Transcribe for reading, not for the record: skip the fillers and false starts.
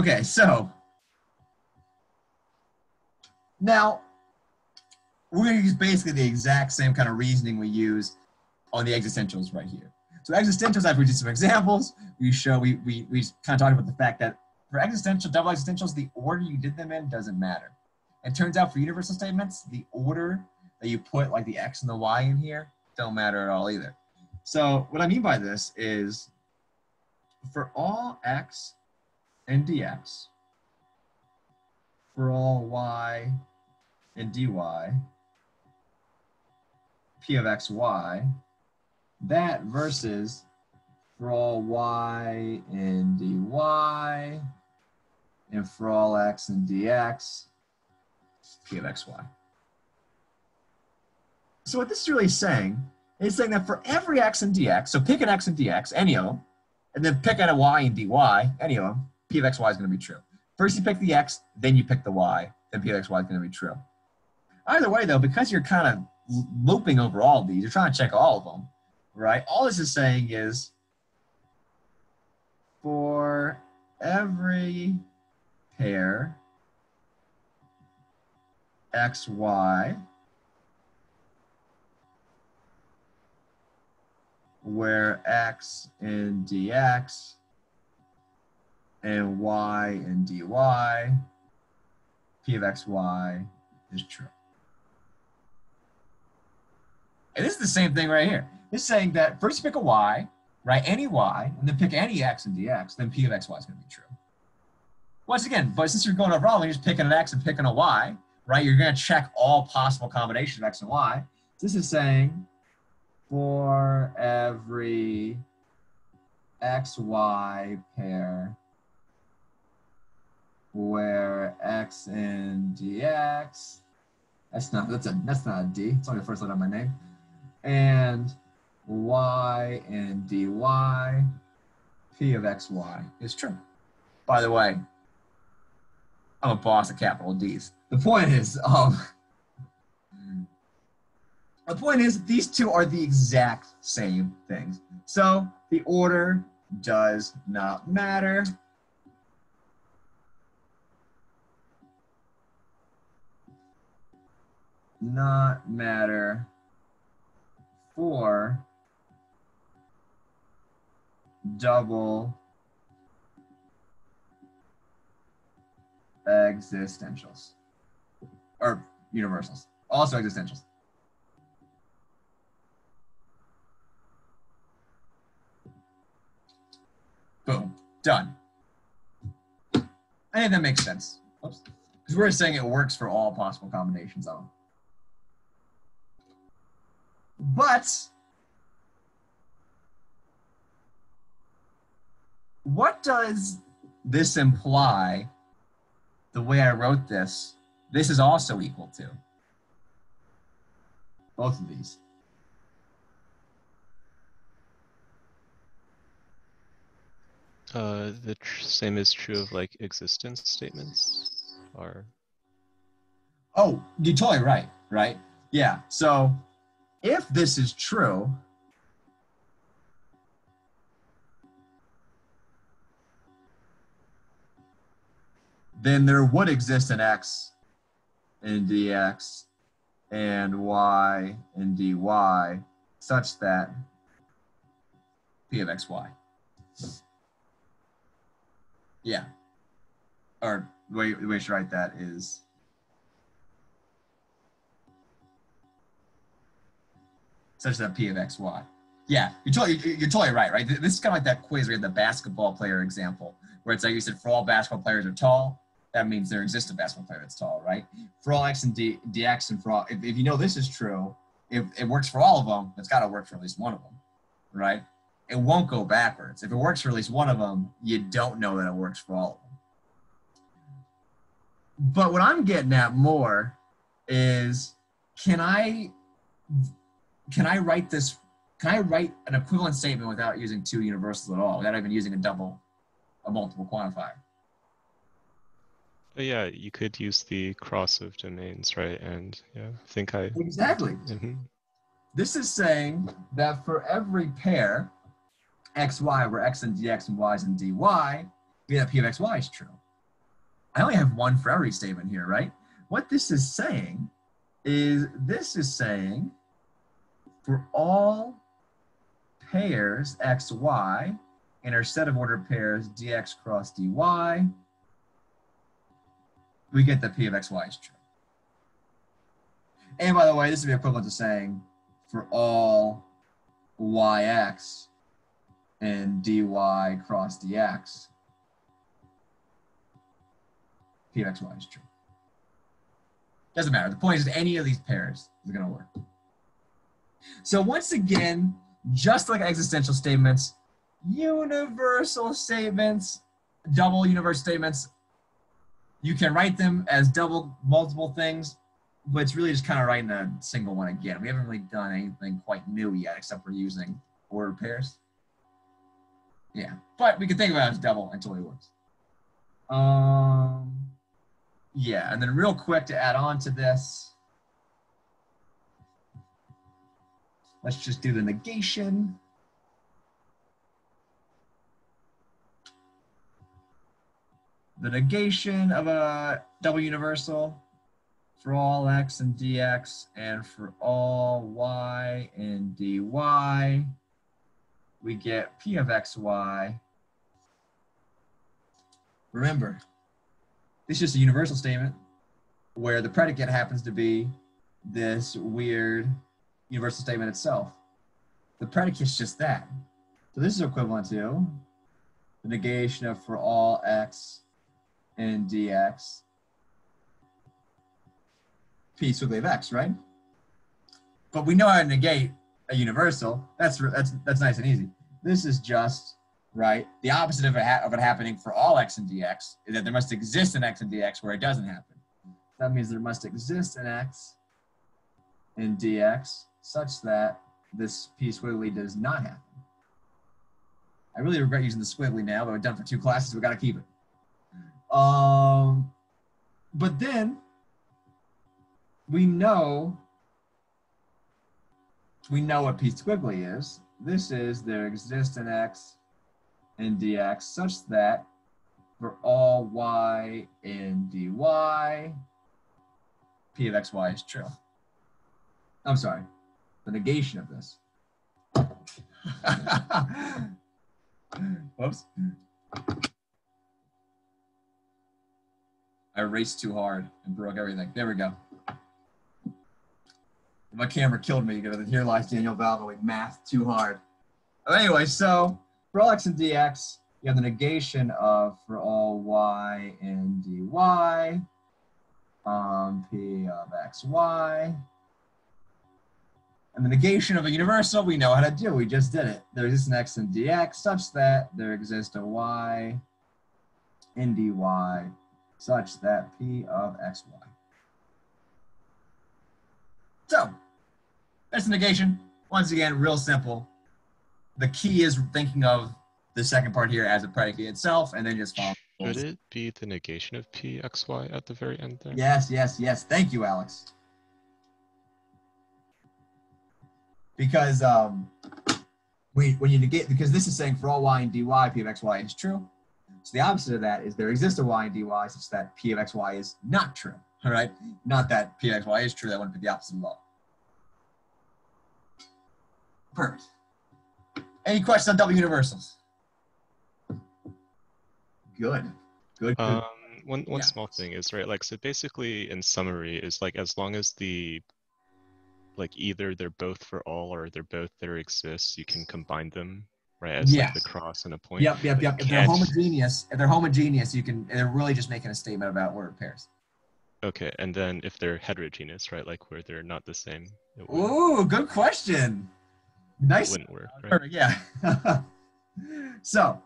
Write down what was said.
Okay, so now we're going to use basically the exact same kind of reasoning we use on the existentials right here. So existentials, I've produced some examples. We kind of talked about the fact that for existential, double existentials, the order you did them in doesn't matter. It turns out for universal statements, the order that you put like the x and the y in here don't matter at all either. So what I mean by this is for all x and dx, for all y and dy, p of xy, that versus for all y and dy, and for all x and dx, p of xy. So what this is really saying is saying that for every x and dx, so pick an x and dx, any of them, and then pick out a y and dy, any of them, p of xy is going to be true. First you pick the x, then you pick the y, then p of xy is going to be true. Either way though, because you're kind of looping over all of these, you're trying to check all of them, right? All this is saying is for every pair xy where x and dx and y and dy, p of xy is true. And this is the same thing right here. It's saying that first you pick a y, right, any y, and then pick any x and dx, then p of xy is going to be true. Once again, but since you're going over all, and you're just picking an x and picking a y, right, you're going to check all possible combinations of x and y. So this is saying for every xy pair where x and dx, that's not a D, it's only the first letter of my name, and y and dy, p of xy is true. By the way, I'm a boss at capital D's. The point is these two are the exact same things. So the order does not matter. Not matter for double existentials or universals, also existentials. Boom, done. I think that makes sense. Oops. Because we're saying it works for all possible combinations of them. But what does this imply? The way I wrote this, this is also equal to both of these. The same is true of like existence statements, or? Oh, you're totally right, right? Yeah, so if this is true, then there would exist an x and dx and y and dy such that p of xy. Yeah. Or the way I should write that is such that p of xy. Yeah, you're totally right, right? This is kind of like that quiz where you had the basketball player example, where it's like you said, for all basketball players are tall, that means there exists a basketball player that's tall, right? For all x and dx and for all, if you know this is true, if it works for all of them, it's got to work for at least one of them, right? It won't go backwards. If it works for at least one of them, you don't know that it works for all of them. But what I'm getting at more is, can I write this? Can I write an equivalent statement without using two universals at all, without even using a multiple quantifier? But yeah, you could use the cross of domains, right? And yeah, I think I... Exactly. Mm-hmm. This is saying that for every pair xy where x and dx and y's and dy, we have p of xy is true. I only have one for every statement here, right? What this is saying is for all pairs x, y, and our set of ordered pairs dx cross dy, we get that p of xy is true. And by the way, this would be equivalent to saying for all yx and dy cross dx, p of xy is true. Doesn't matter. The point is any of these pairs is going to work. So once again, just like existential statements, universal statements, double universal statements, you can write them as double multiple things, but it's really just kind of writing a single one again. We haven't really done anything quite new yet, except for using ordered pairs. Yeah, but we can think about it as double until it works. Yeah, and then real quick to add on to this, let's just do the negation. The negation of a double universal for all x and dx and for all y and dy, we get p of xy. Remember, this is just a universal statement where the predicate happens to be this weird universal statement itself. The predicate's just that. So this is equivalent to the negation of for all x and dx p squiggly of x, right? But we know how to negate a universal. That's nice and easy. This is just, right, the opposite of it happening for all x and dx is that there must exist an x and dx where it doesn't happen. That means there must exist an x and dx such that this p squiggly does not happen. I really regret using the squiggly now, but we've done it for 2 classes, we got to keep it. But then we know what p squiggly is. This is there exists an x and dx such that for all y and dy, p of xy is true. I'm sorry, the negation of this. Whoops. I raced too hard and broke everything. There we go. My camera killed me. Here lies Daniel Val going math too hard. Anyway, so for all x and dx, you have the negation of for all y and dy, p of xy. And the negation of a universal, we know how to do. We just did it. There exists an x and dx such that there exists a y and dy such that p of xy. So that's the negation. Once again, real simple. The key is thinking of the second part here as a predicate itself, and then just follow. Should it be the negation of p xy at the very end there? Yes, yes, yes. Thank you, Alex. Because when you negate, because this is saying for all y and dy, p of xy is true. So the opposite of that is there exists a y and dy such that p of xy is not true. All right, not that p of xy is true. That wouldn't be the opposite of all. Perfect. Any questions on double universals? Good. Good. One small thing is, right, like, so basically in summary is like as long as the like either they're both for all or they're both there exists, you can combine them, right, as like the cross and a point. Yep. If they're homogeneous, you can. They're really just making a statement about ordered pairs. Okay, and then if they're heterogeneous, right, like where they're not the same. Ooh, good question. Nice. It wouldn't work, right? Yeah. So